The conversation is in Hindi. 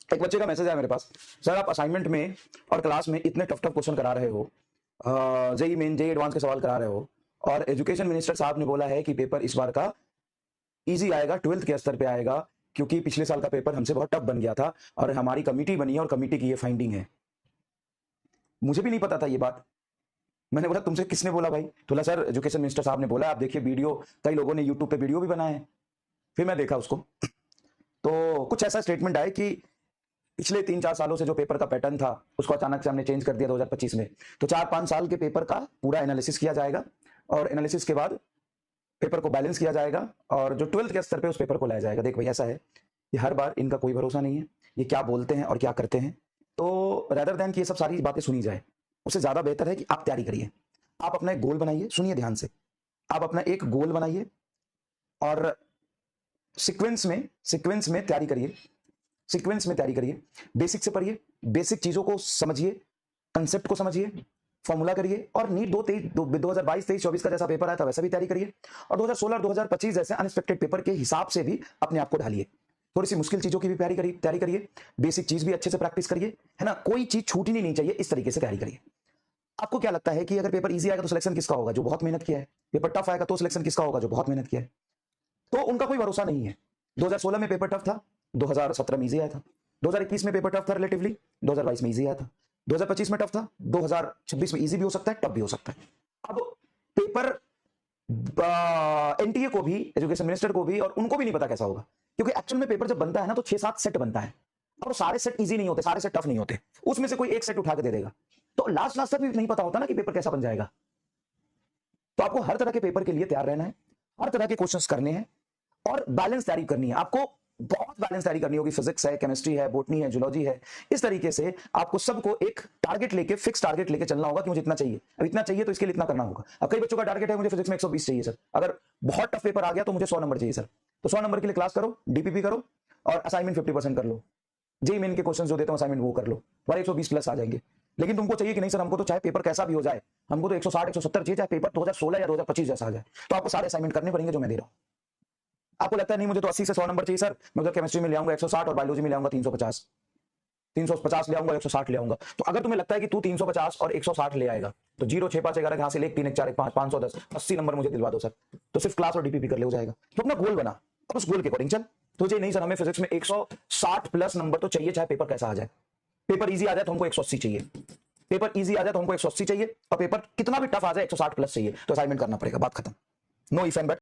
एक बच्चे का मैसेज आया मेरे पास, सर आप असाइनमेंट में और क्लास में इतने टफ टफ क्वेश्चन करा रहे हो, जेई मेन जेई एडवांस के सवाल करा रहे हो, और एजुकेशन मिनिस्टर साहब ने बोला है कि पेपर इस बार का इजी आएगा, 12th के स्तर पे आएगा, क्योंकि पिछले साल का पेपर हमसे बहुत टफ बन गया था और हमारी कमिटी बनी है और कमिटी की ये फाइंडिंग है। मुझे भी नहीं पता था ये बात। मैंने बोला तुमसे किसने बोला भाई? तो बोला सर एजुकेशन मिनिस्टर साहब ने बोला, आप देखिए वीडियो, कई लोगों ने यूट्यूब पे वीडियो भी बनाए हैं। फिर मैं देखा उसको तो कुछ ऐसा स्टेटमेंट आया कि पिछले 3-4 सालों से जो पेपर का पैटर्न था उसको अचानक से हमने चेंज कर दिया 2025 में। तो 4-5 साल के पेपर का पूरा एनालिसिस किया जाएगा और एनालिसिस के बाद पेपर को बैलेंस किया जाएगा और जो 12th के स्तर पे उस पेपर को लाया जाएगा। देख भाई ऐसा है, ये हर बार इनका कोई भरोसा नहीं है, ये क्या बोलते हैं और क्या करते हैं। तो रेदर देन कि ये सब सारी बातें सुनी जाए, उससे ज्यादा बेहतर है कि आप तैयारी करिए। आप अपना एक गोल बनाइए, सुनिए ध्यान से, आप अपना एक गोल बनाइए और सीक्वेंस में तैयारी करिए, सीक्वेंस में तैयारी करिए। बेसिक से पढ़िए, बेसिक चीजों को समझिए, कंसेप्ट को समझिए, फॉर्मूला करिए और नीट 2022-23-24 का जैसा पेपर आया था वैसा भी तैयारी करिए और 2016 और 2025 जैसे अनएक्सपेक्टेड पेपर के हिसाब से भी अपने आप को ढालिए। थोड़ी सी मुश्किल चीजों की भी तैयारी करिए, बेसिक चीज भी अच्छे से प्रैक्टिस करिए, है ना, कोई चीज छूटनी नहीं चाहिए, इस तरीके से तैयारी करिए। आपको क्या लगता है कि अगर पेपर इजी आएगा तो सिलेक्शन किसका होगा? जो बहुत मेहनत किया है। पेपर टफ आएगा तो सिलेक्शन किसका होगा? जो बहुत मेहनत किया है। तो उनका कोई भरोसा नहीं है। 2016 में पेपर टफ था, 2017 में इजी आया था। 2021 में पेपर टफ था रिलेटिवली, 2022 में इजी आया था। 2025 में टफ था, 2026 में इजी भी हो सकता है, टफ भी हो सकता है। अब पेपर एनटीए को भी, एजुकेशन मिनिस्टर को भी, और उनको भी नहीं पता कैसा होगा, क्योंकि एक्चुअल में पेपर जब बनता है ना तो 6-7 सेट बनता है और सारे सेट इजी नहीं होते, सारे सेट टफ नहीं होते, उसमें से कोई एक सेट उठा के दे देगा। तो लास्ट तक भी नहीं पता होता ना कि पेपर कैसा बन जाएगा। तो आपको हर तरह के पेपर के लिए तैयार रहना है, हर तरह के क्वेश्चंस करने हैं और बैलेंस तैयारी करनी है। आपको बहुत बैलेंस तैयारी करनी होगी, फिजिक्स है, केमिस्ट्री है, बॉटनी है, जूलॉजी है। इस तरीके से आपको सबको एक टारगेट लेके, फिक्स टारगेट लेके चलना होगा कि मुझे इतना चाहिए, अब इतना चाहिए तो इसके लिए इतना करना होगा। अब कई बच्चों का टारगेट है मुझे फिजिक्स में 120 चाहिए सर, अगर बहुत टफ पेपर आ गया तो मुझे 100 नंबर चाहिए सर, तो 100 नंबर के लिए क्लास करो, डीपीपी करो और असाइनमेंट 50% कर लो, जेईई मेन के क्वेश्चन जो देता हूं असाइनमेंट वो कर लो, और 120 प्लस आ जाएंगे। लेकिन तुमको चाहिए कि नहीं सर हमको तो चाहे पेपर कैसा भी हो जाए, हमको तो 160 170 चाहिए, चाहे पेपर 2016 या 2025 जैसा आ जाए, तो आपको सारे असाइनमेंट करने पड़ेंगे जो मैं दे रहा हूं। आपको लगता है नहीं मुझे तो 80 से 100 नंबर चाहिए सर, मैं उधर केमिस्ट्री में ले आऊंगा 160 और बायोलॉजी में ले आऊंगा 350 ले आऊंगा, 160 ले आऊंगा। तो अगर तुम्हें लगता है कि तू 350 और 160 ले आएगा तो 0 6 5 11 यहां से 1 3 1 4 1 5 510 80 नंबर मुझे दिलवा दो सर, तो सिर्फ क्लास और डीपीपी कर ले हो जाएगा। तो अपना गोल बना, अब उस गोल के अकॉर्डिंग चल। तो नहीं सर हमें फिजिक्स में 160 प्लस नंबर तो चाहिए, चाहे पेपर कैसा आ जाए। पेपर इजी आ जाए तो हमको 180 चाहिए, पेपर इजी आ जाए तो हमको 180 चाहिए, और पेपर कितना भी टफ आ जाए 160 प्लस चाहिए, तो असाइनमेंट करना पड़ेगा, बात खत्म। Know if and but.